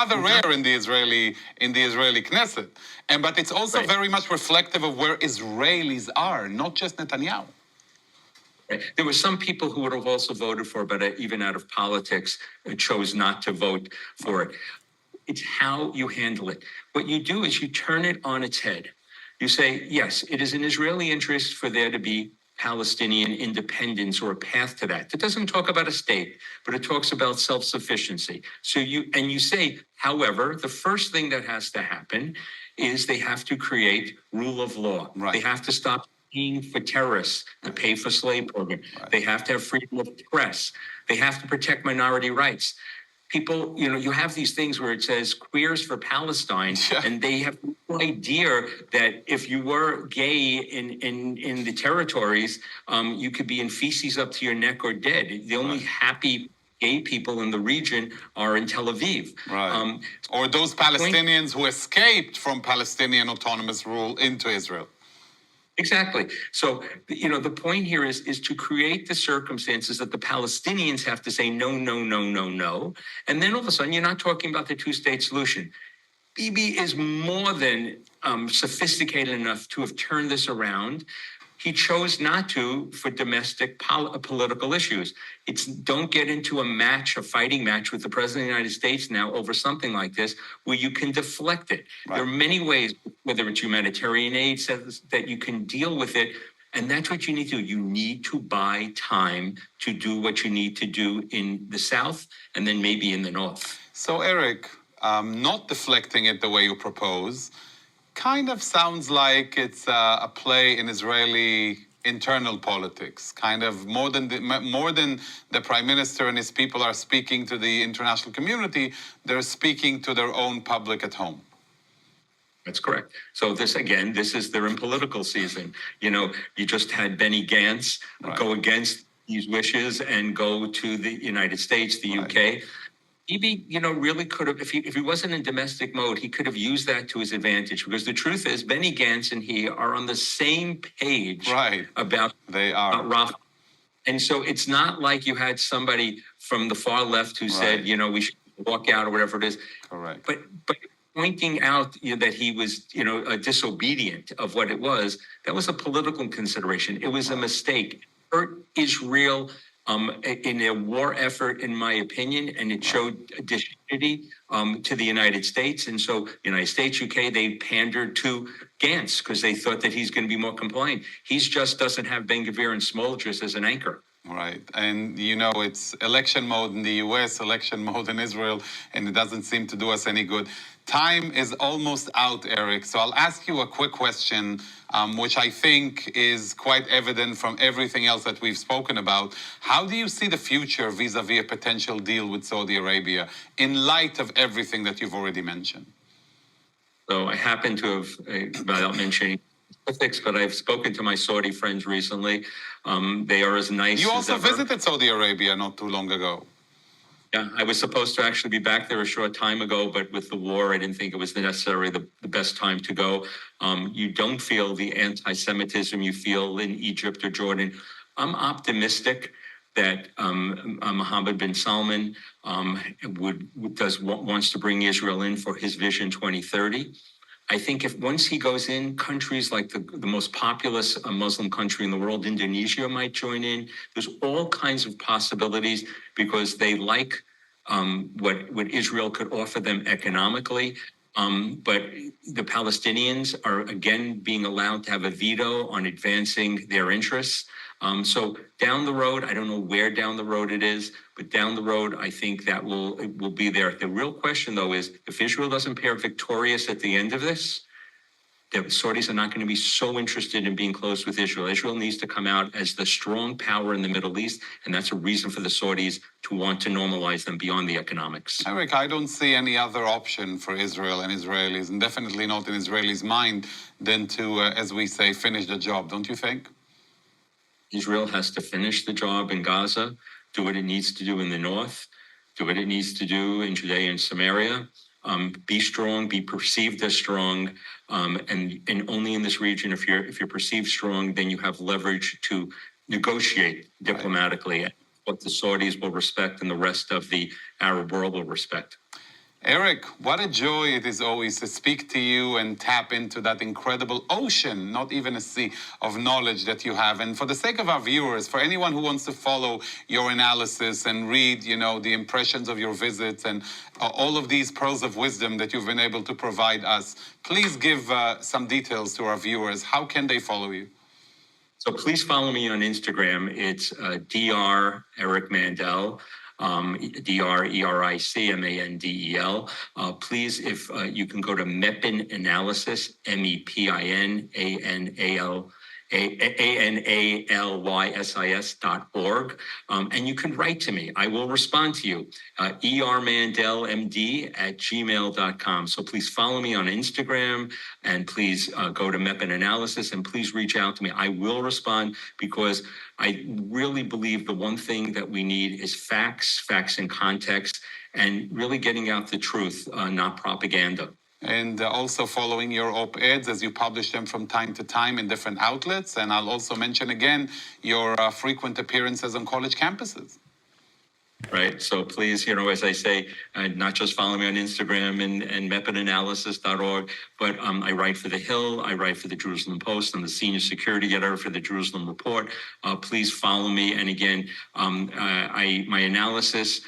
rather rare in the Israeli Knesset. But it's also very much reflective of where Israelis are, not just Netanyahu. Right. There were some people who would have also voted for, but even out of politics, chose not to vote for it. It's how you handle it. What you do is you turn it on its head. You say, yes, it is an Israeli interest for there to be Palestinian independence or a path to that. It doesn't talk about a state, but it talks about self-sufficiency. So you say, however, the first thing that has to happen is they have to create rule of law. Right. They have to stop paying for terrorists, to pay for slave program. Right. They have to have freedom of press. They have to protect minority rights. People, you have these things where it says queers for Palestine, and they have no idea that if you were gay in the territories, you could be in feces up to your neck or dead. The only happy gay people in the region are in Tel Aviv. Right. Or those Palestinians who escaped from Palestinian autonomous rule into Israel. Exactly. So, the point here is to create the circumstances that the Palestinians have to say no, no, no, no, no. And then all of a sudden, you're not talking about the two-state solution. Bibi is more than sophisticated enough to have turned this around. He chose not to for domestic political issues. Don't get into a fighting match with the President of the United States now over something like this where you can deflect it. Right. There are many ways, whether it's humanitarian aid, that you can deal with it. And that's what you need to do. You need to buy time to do what you need to do in the South and then maybe in the North. So, Eric, not deflecting it the way you propose, kind of sounds like it's a play in Israeli internal politics. Kind of more than the prime minister and his people are speaking to the international community, they're speaking to their own public at home. That's correct. So they're in political season. You just had Benny Gantz go against these wishes and go to the United States, the UK. Bibi, really could have, if he wasn't in domestic mode, he could have used that to his advantage. Because the truth is, Benny Gantz and he are on the same page about Rafah. And so it's not like you had somebody from the far left who said, we should walk out or whatever it is. Correct. But pointing out that he was, disobedient of what it was, that was a political consideration. It was a mistake. Hurt Israel in a war effort, in my opinion, and it showed disunity to the United States. And so United States, UK, they pandered to Gantz because they thought that he's going to be more compliant. He just doesn't have Ben-Gvir and Smolders as an anchor. Right. And, it's election mode in the U.S., election mode in Israel, and it doesn't seem to do us any good. Time is almost out, Eric. So I'll ask you a quick question, which I think is quite evident from everything else that we've spoken about. How do you see the future vis-a-vis a potential deal with Saudi Arabia in light of everything that you've already mentioned? So I happen to have, without mentioning specifics, but I've spoken to my Saudi friends recently. They are as nice as ever. You also visited Saudi Arabia not too long ago. Yeah, I was supposed to actually be back there a short time ago, but with the war, I didn't think it was necessarily the best time to go. You don't feel the anti-Semitism you feel in Egypt or Jordan. I'm optimistic that Mohammed bin Salman wants to bring Israel in for his Vision 2030. I think once he goes in, countries like the most populous Muslim country in the world, Indonesia, might join in. There's all kinds of possibilities because they like what Israel could offer them economically. But the Palestinians are, again, being allowed to have a veto on advancing their interests. So down the road, I don't know where down the road it is, but down the road, I think that it will be there. The real question, though, is if Israel doesn't pair victorious at the end of this, the Saudis are not going to be so interested in being close with Israel. Israel needs to come out as the strong power in the Middle East, and that's a reason for the Saudis to want to normalize them beyond the economics. Eric, I don't see any other option for Israel and Israelis, and definitely not in Israelis' mind, than to, as we say, finish the job, don't you think? Israel has to finish the job in Gaza, do what it needs to do in the north, do what it needs to do in Judea and Samaria, be strong, be perceived as strong, and only in this region, if you're perceived strong, then you have leverage to negotiate diplomatically what the Saudis will respect and the rest of the Arab world will respect. Eric, what a joy it is always to speak to you and tap into that incredible ocean, not even a sea, of knowledge that you have. And for the sake of our viewers, for anyone who wants to follow your analysis and read, the impressions of your visits and all of these pearls of wisdom that you've been able to provide us, please give some details to our viewers. How can they follow you? So please follow me on Instagram. It's Dr. Eric Mandel, DrEricMandel. Please, if you can go to MEPIN Analysis, MEPIN and you can write to me. I will respond to you. ermandelmd@gmail.com. So please follow me on Instagram and please go to MEPIN Analysis and please reach out to me. I will respond because I really believe the one thing that we need is facts in context, and really getting out the truth, not propaganda. And also following your op-eds as you publish them from time to time in different outlets. And I'll also mention again your frequent appearances on college campuses. Right. So please, as I say, not just follow me on Instagram and mepinanalysis.org, but I write for The Hill, I write for the Jerusalem Post, I'm the senior security editor for the Jerusalem Report. Please follow me. And again, my analysis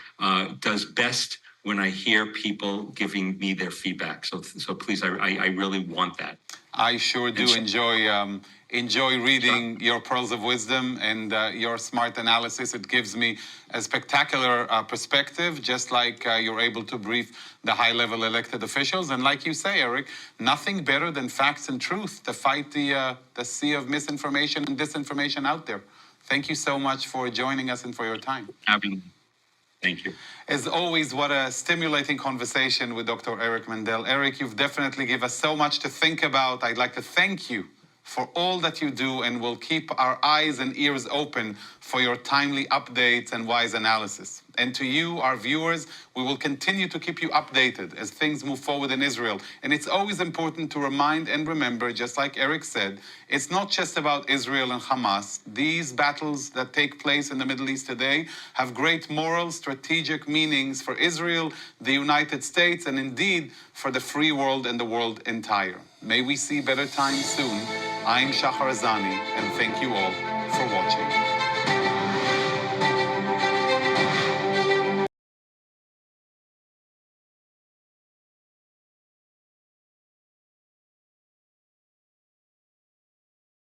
does best when I hear people giving me their feedback. So please, I really want that. I sure do enjoy reading your pearls of wisdom and your smart analysis. It gives me a spectacular perspective, just like you're able to brief the high-level elected officials. And like you say, Eric, nothing better than facts and truth to fight the sea of misinformation and disinformation out there. Thank you so much for joining us and for your time. Thank you. As always, what a stimulating conversation with Dr. Eric Mandel. Eric, you've definitely given us so much to think about. I'd like to thank you for all that you do, and we'll keep our eyes and ears open for your timely updates and wise analysis. And to you, our viewers, we will continue to keep you updated as things move forward in Israel. And it's always important to remind and remember, just like Eric said, it's not just about Israel and Hamas. These battles that take place in the Middle East today have great moral, strategic meanings for Israel, the United States, and indeed for the free world and the world entire. May we see better times soon. I'm Shahar Azani, and thank you all for